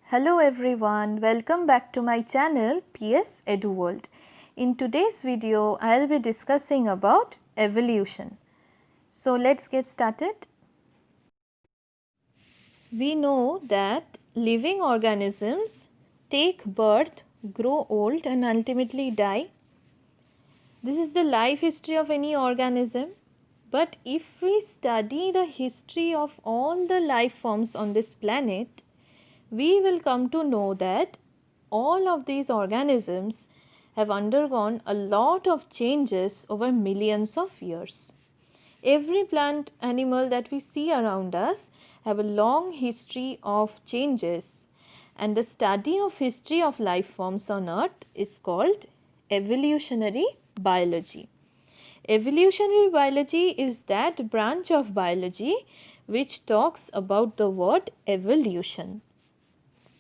Hello everyone, welcome back to my channel PS Edu World. In today's video, I will be discussing about evolution. So let's get started. We know that living organisms take birth, grow old and ultimately die. This is the life history of any organism. But if we study the history of all the life forms on this planet, we will come to know that all of these organisms have undergone a lot of changes over millions of years. Every plant animal that we see around us have a long history of changes, and the study of history of life forms on earth is called evolutionary biology. Evolutionary biology is that branch of biology which talks about the word evolution.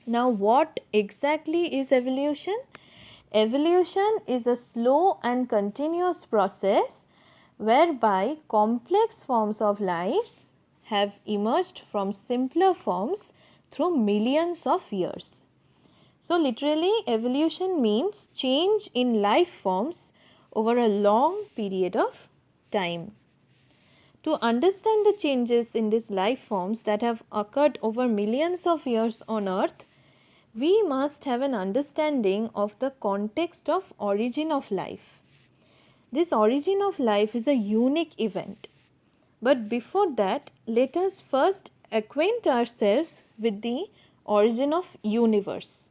Now, what exactly is evolution? Evolution is a slow and continuous process whereby complex forms of lives have emerged from simpler forms through millions of years. So, literally evolution means change in life forms over a long period of time. To understand the changes in these life forms that have occurred over millions of years on earth, we must have an understanding of the context of origin of life. This origin of life is a unique event. But before that, let us first acquaint ourselves with the origin of universe.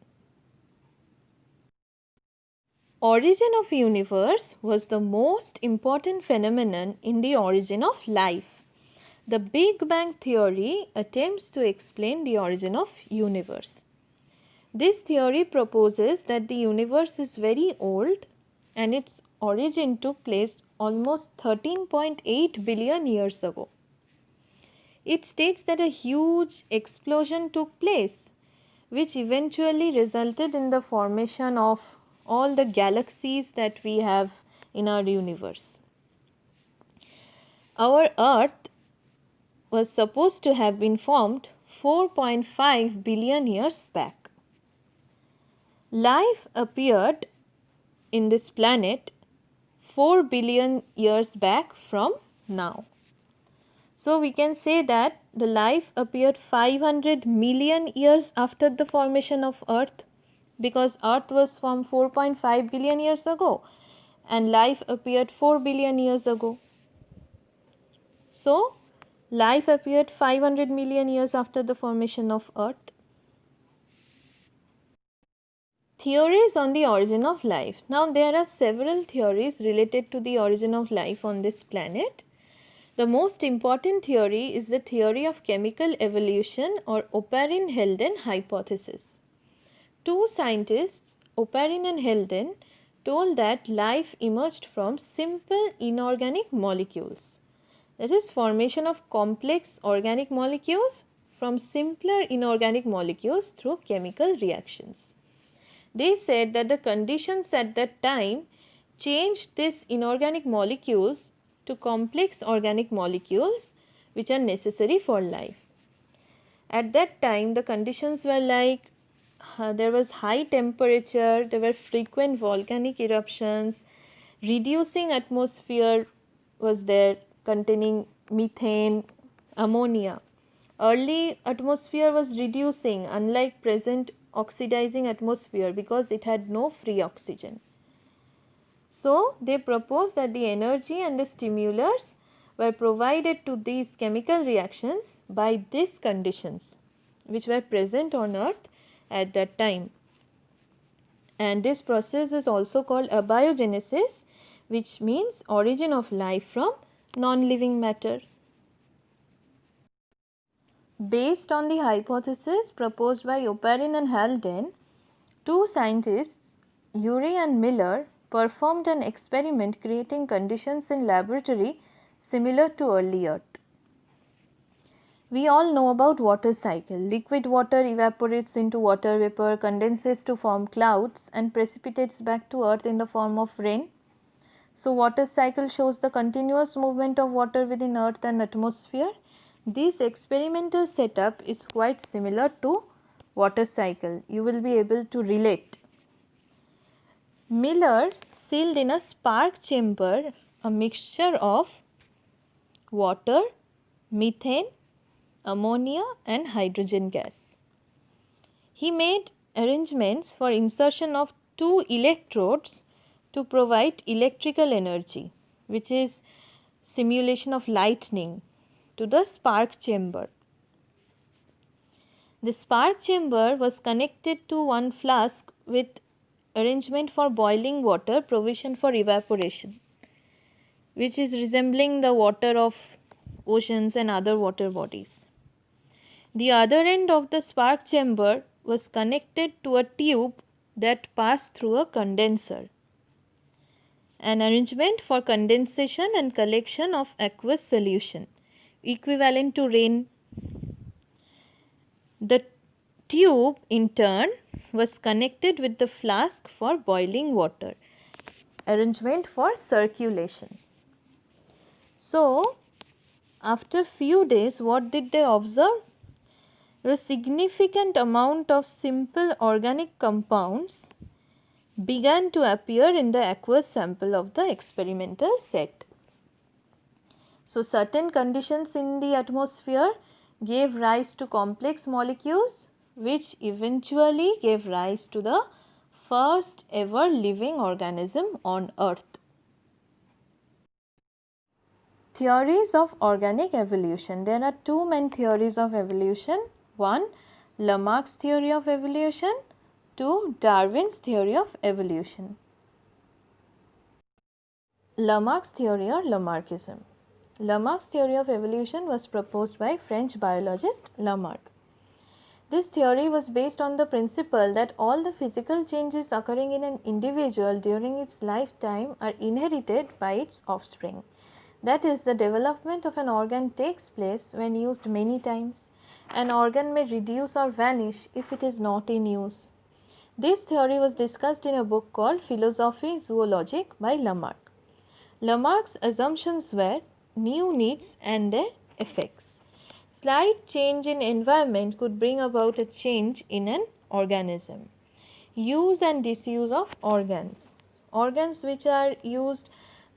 Origin of universe was the most important phenomenon in the origin of life. The Big Bang theory attempts to explain the origin of universe. This theory proposes that the universe is very old and its origin took place almost 13.8 billion years ago. It states that a huge explosion took place which eventually resulted in the formation of all the galaxies that we have in our universe. Our earth was supposed to have been formed 4.5 billion years back. Life appeared in this planet 4 billion years back from now. So, we can say that the life appeared 500 million years after the formation of earth, because earth was formed 4.5 billion years ago and life appeared 4 billion years ago. So, life appeared 500 million years after the formation of earth. Theories on the origin of life. Now, there are several theories related to the origin of life on this planet. The most important theory is the theory of chemical evolution, or Oparin-Haldane hypothesis. Two scientists, Oparin and Haldane, told that life emerged from simple inorganic molecules. That is, formation of complex organic molecules from simpler inorganic molecules through chemical reactions. They said that the conditions at that time changed these inorganic molecules to complex organic molecules which are necessary for life. At that time, the conditions were like there was high temperature, there were frequent volcanic eruptions, reducing atmosphere was there containing methane, ammonia. Early atmosphere was reducing, unlike present oxidizing atmosphere, because it had no free oxygen. So, they proposed that the energy and the stimulus were provided to these chemical reactions by these conditions which were present on earth at that time. And this process is also called abiogenesis, which means origin of life from non-living matter. Based on the hypothesis proposed by Oparin and Haldane, two scientists, Urey and Miller, performed an experiment creating conditions in laboratory similar to early Earth. We all know about water cycle. Liquid water evaporates into water vapor, condenses to form clouds and precipitates back to earth in the form of rain. So, water cycle shows the continuous movement of water within earth and atmosphere. This experimental setup is quite similar to water cycle, you will be able to relate. Miller sealed in a spark chamber a mixture of water, methane, ammonia and hydrogen gas. He made arrangements for insertion of 2 electrodes to provide electrical energy, which is simulation of lightning, to the spark chamber. The spark chamber was connected to one flask with arrangement for boiling water, provision for evaporation, which is resembling the water of oceans and other water bodies. The other end of the spark chamber was connected to a tube that passed through a condenser, an arrangement for condensation and collection of aqueous solution equivalent to rain. The tube in turn was connected with the flask for boiling water, arrangement for circulation. So, after few days, what did they observe? A significant amount of simple organic compounds began to appear in the aqueous sample of the experimental set. So, certain conditions in the atmosphere gave rise to complex molecules, which eventually gave rise to the first ever living organism on earth. Theories of organic evolution. There are two main theories of evolution. One, Lamarck's theory of evolution. Two, Darwin's theory of evolution. Lamarck's theory or Lamarckism. Lamarck's theory of evolution was proposed by French biologist Lamarck. This theory was based on the principle that all the physical changes occurring in an individual during its lifetime are inherited by its offspring. That is, the development of an organ takes place when used many times. An organ may reduce or vanish if it is not in use. This theory was discussed in a book called Philosophie Zoologique by Lamarck. Lamarck's assumptions were new needs and their effects. Slight change in environment could bring about a change in an organism. Use and disuse of organs. Organs which are used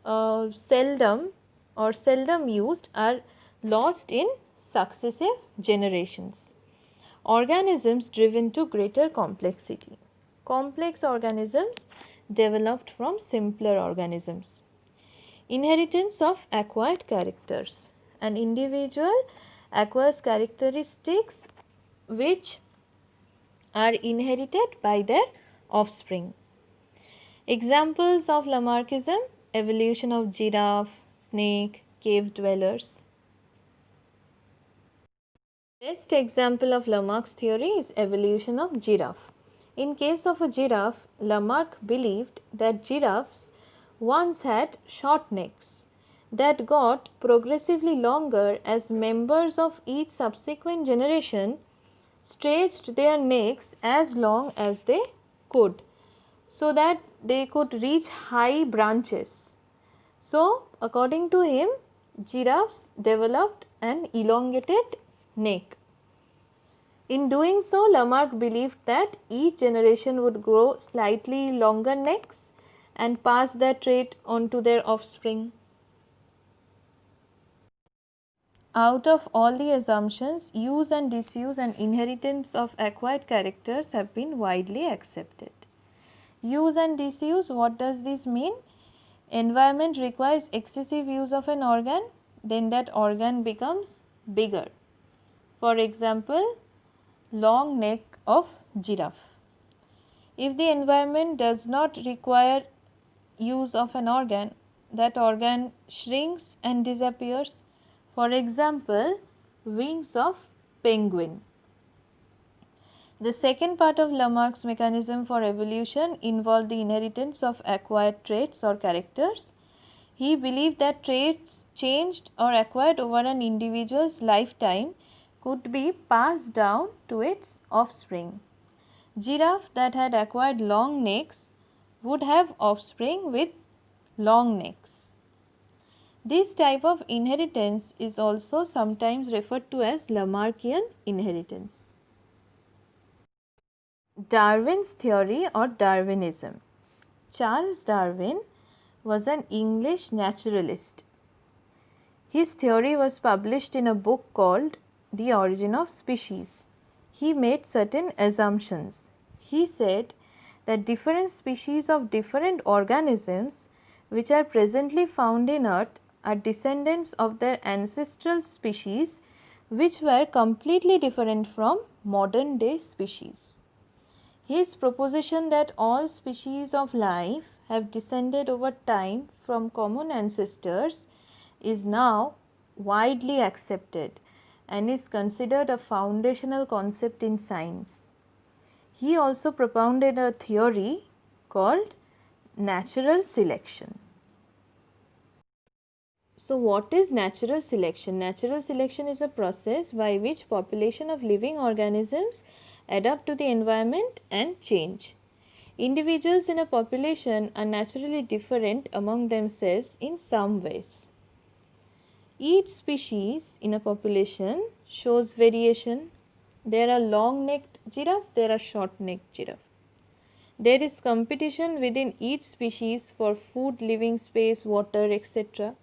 seldom or seldom used are lost in successive generations. Organisms driven to greater complexity. Complex organisms developed from simpler organisms. Inheritance of acquired characters. An individual acquires characteristics which are inherited by their offspring. Examples of Lamarckism: evolution of giraffe, snake, cave dwellers. Best example of Lamarck's theory is evolution of giraffe. In case of a giraffe, Lamarck believed that giraffes once had short necks that got progressively longer as members of each subsequent generation stretched their necks as long as they could, so that they could reach high branches. So, according to him, giraffes developed an elongated neck. In doing so, Lamarck believed that each generation would grow slightly longer necks and pass that trait on to their offspring. Out of all the assumptions, use and disuse and inheritance of acquired characters have been widely accepted. Use and disuse, what does this mean? Environment requires excessive use of an organ, then that organ becomes bigger. For example, long neck of giraffe. If the environment does not require use of an organ, that organ shrinks and disappears. For example, wings of penguin. The second part of Lamarck's mechanism for evolution involved the inheritance of acquired traits or characters. He believed that traits changed or acquired over an individual's lifetime could be passed down to its offspring. Giraffe that had acquired long necks would have offspring with long necks. This type of inheritance is also sometimes referred to as Lamarckian inheritance. Darwin's theory or Darwinism. Charles Darwin was an English naturalist. His theory was published in a book called The Origin of Species. He made certain assumptions. He said that different species of different organisms which are presently found in earth are descendants of their ancestral species which were completely different from modern day species. His proposition that all species of life have descended over time from common ancestors is now widely accepted and is considered a foundational concept in science. He also propounded a theory called natural selection. So, what is natural selection? Natural selection is a process by which population of living organisms adapt to the environment and change. Individuals in a population are naturally different among themselves in some ways. Each species in a population shows variation. There are long-necked giraffe, there are short-necked giraffe. There is competition within each species for food, living space, water, etc.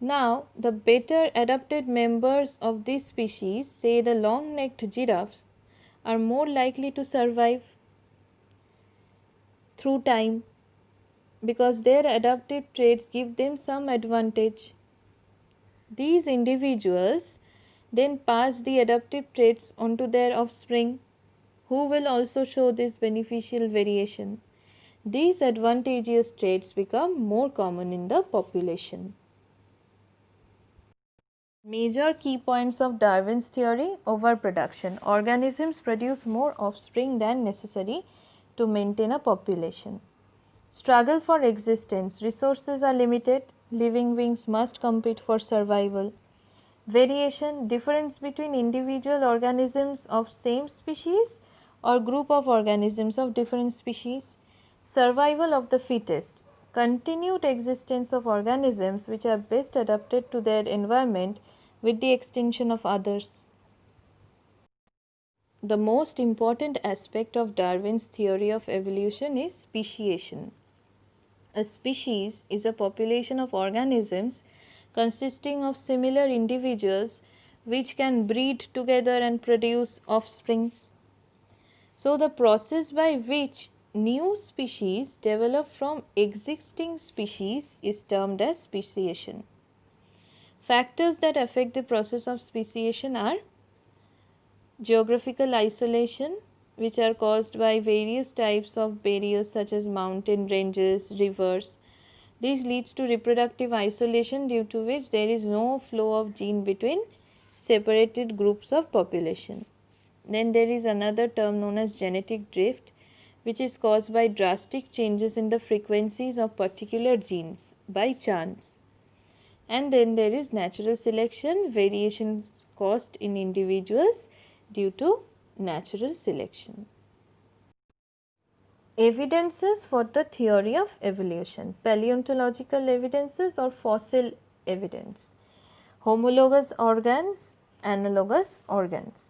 Now, the better adapted members of this species, say the long-necked giraffes, are more likely to survive through time because their adaptive traits give them some advantage. These individuals then pass the adaptive traits onto their offspring, who will also show this beneficial variation. These advantageous traits become more common in the population. Major key points of Darwin's theory: overproduction. Organisms produce more offspring than necessary to maintain a population. Struggle for existence. Resources are limited. Living beings must compete for survival. Variation. Difference between individual organisms of same species or group of organisms of different species. Survival of the fittest. Continued existence of organisms which are best adapted to their environment with the extinction of others. The most important aspect of Darwin's theory of evolution is speciation. A species is a population of organisms consisting of similar individuals which can breed together and produce offsprings. So, the process by which new species develop from existing species is termed as speciation. Factors that affect the process of speciation are geographical isolation, which are caused by various types of barriers such as mountain ranges, rivers. This leads to reproductive isolation, due to which there is no flow of gene between separated groups of population. Then there is another term known as genetic drift, which is caused by drastic changes in the frequencies of particular genes by chance. And then there is natural selection, variations caused in individuals due to natural selection. Evidences for the theory of evolution: paleontological evidences or fossil evidence, homologous organs, analogous organs.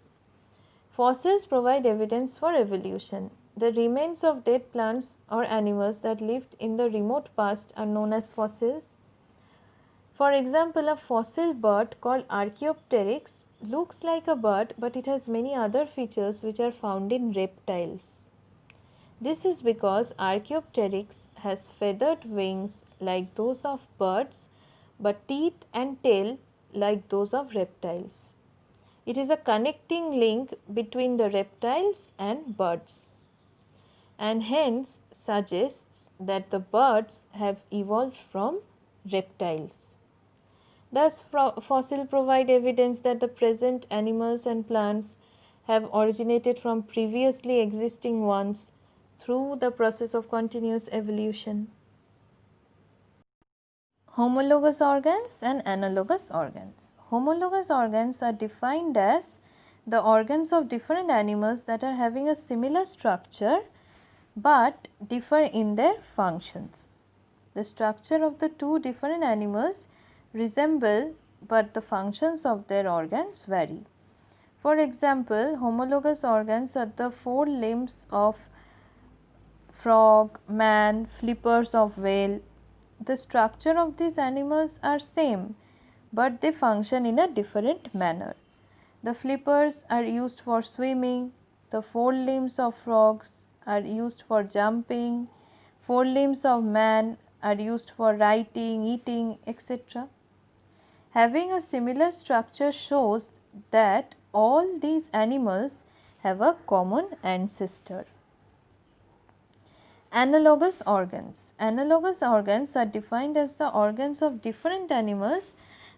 Fossils provide evidence for evolution. The remains of dead plants or animals that lived in the remote past are known as fossils. For example, a fossil bird called Archaeopteryx looks like a bird, but it has many other features which are found in reptiles. This is because Archaeopteryx has feathered wings like those of birds, but teeth and tail like those of reptiles. It is a connecting link between the reptiles and birds, and hence suggests that the birds have evolved from reptiles. Thus, fossils provide evidence that the present animals and plants have originated from previously existing ones through the process of continuous evolution. Homologous organs and analogous organs. Homologous organs are defined as the organs of different animals that are having a similar structure but differ in their functions. The structure of the two different animals resemble, but the functions of their organs vary. For example, homologous organs are the four limbs of frog, man, flippers of whale. The structure of these animals are same, but they function in a different manner. The flippers are used for swimming, the four limbs of frogs are used for jumping, four limbs of man are used for writing, eating, etc. Having a similar structure shows that all these animals have a common ancestor. Analogous organs. Analogous organs are defined as the organs of different animals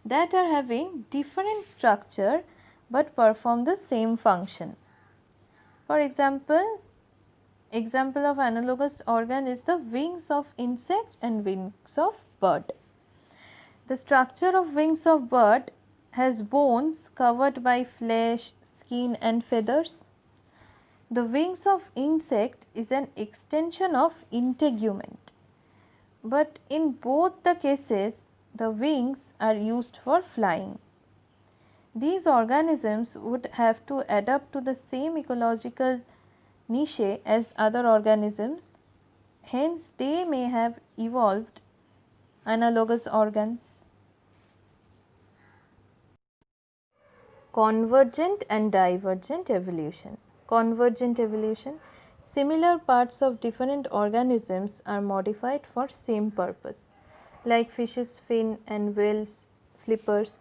that are having different structure but perform the same function. For example of analogous organ is the wings of insect and wings of bird. The structure of wings of bird has bones covered by flesh, skin and feathers. The wings of insect is an extension of integument, but in both the cases the wings are used for flying. These organisms would have to adapt to the same ecological niche as other organisms, hence they may have evolved analogous organs. Convergent and divergent evolution. Convergent evolution. Similar parts of different organisms are modified for same purpose, like fish's fin and whales, flippers.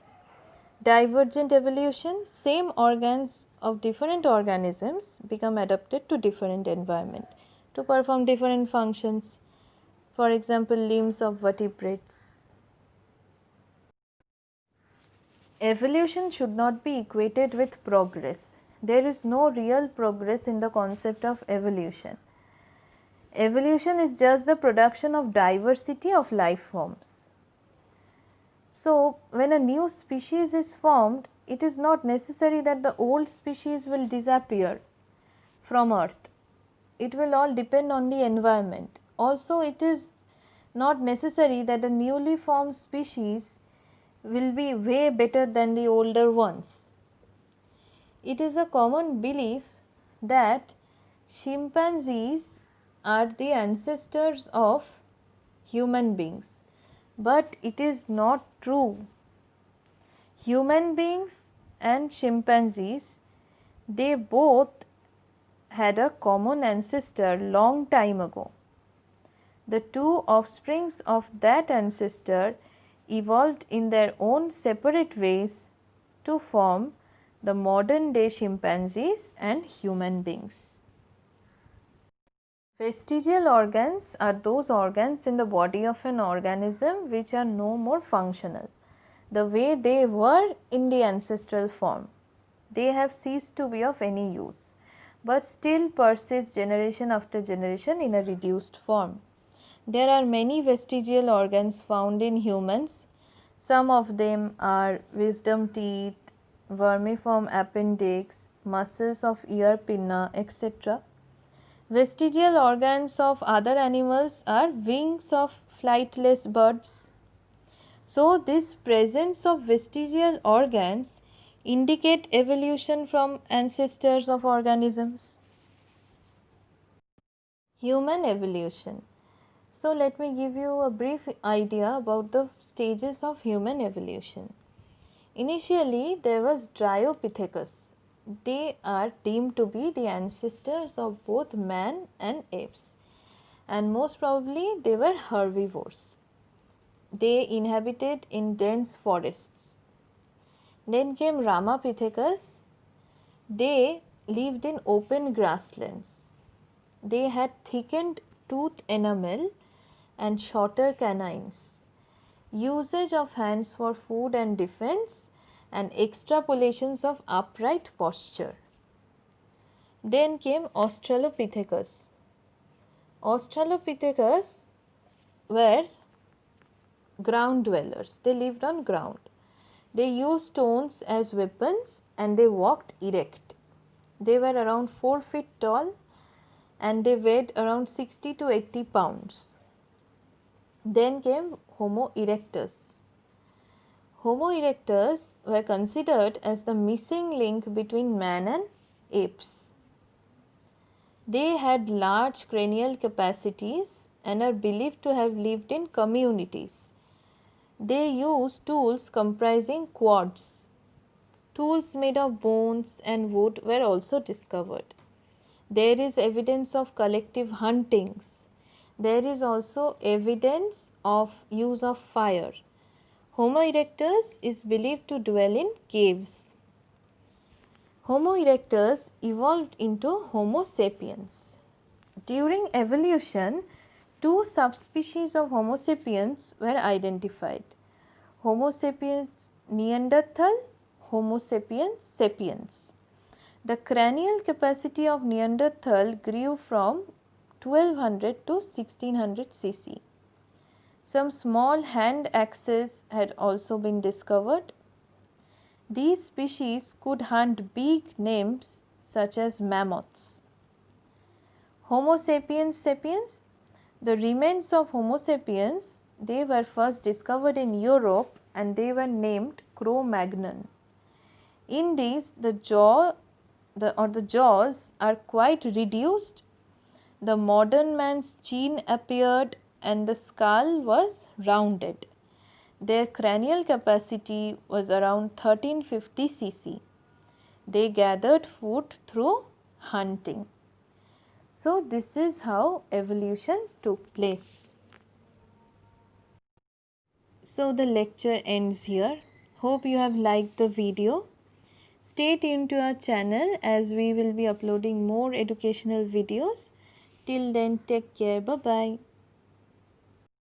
Divergent evolution. Same organs of different organisms become adapted to different environment to perform different functions. For example, limbs of vertebrates. Evolution should not be equated with progress. There is no real progress in the concept of evolution. Evolution is just the production of diversity of life forms. So, when a new species is formed, it is not necessary that the old species will disappear from earth. It will all depend on the environment. Also, it is not necessary that the newly formed species will be way better than the older ones. It is a common belief that chimpanzees are the ancestors of human beings, but it is not true. Human beings and chimpanzees, they both had a common ancestor long time ago. The two offsprings of that ancestor evolved in their own separate ways to form the modern day chimpanzees and human beings. Vestigial organs are those organs in the body of an organism which are no more functional the way they were in the ancestral form. They have ceased to be of any use, but still persist generation after generation in a reduced form. There are many vestigial organs found in humans. Some of them are wisdom teeth, vermiform appendix, muscles of ear pinna, etc. Vestigial organs of other animals are wings of flightless birds. So, this presence of vestigial organs indicate evolution from ancestors of organisms. Human evolution. So, let me give you a brief idea about the stages of human evolution. Initially, there was Dryopithecus. They are deemed to be the ancestors of both man and apes, and most probably they were herbivores. They inhabited in dense forests. Then came Ramapithecus. They lived in open grasslands. They had thickened tooth enamel and shorter canines, usage of hands for food and defense, and extrapolations of upright posture. Then came Australopithecus. Australopithecus were ground dwellers. They lived on ground. They used stones as weapons and they walked erect. They were around 4 feet tall and they weighed around 60 to 80 pounds. Then came Homo erectus. Homo erectus were considered as the missing link between man and apes. They had large cranial capacities and are believed to have lived in communities. They used tools comprising quads. Tools made of bones and wood were also discovered. There is evidence of collective huntings. There is also evidence of use of fire. Homo erectus is believed to dwell in caves. Homo erectus evolved into Homo sapiens. During evolution, two subspecies of Homo sapiens were identified: Homo sapiens neanderthal, Homo sapiens sapiens. The cranial capacity of Neanderthal grew from 1200 to 1600 cc. Some small hand axes had also been discovered. These species could hunt big names such as mammoths. Homo sapiens sapiens. The remains of Homo sapiens, they were first discovered in Europe and they were named Cro-Magnon. In these, the jaws are quite reduced. The modern man's chin appeared and the skull was rounded. Their cranial capacity was around 1350 cc. They gathered food through hunting. So, this is how evolution took place. So, the lecture ends here. Hope you have liked the video. Stay tuned to our channel as we will be uploading more educational videos. Till then, take care. Bye bye.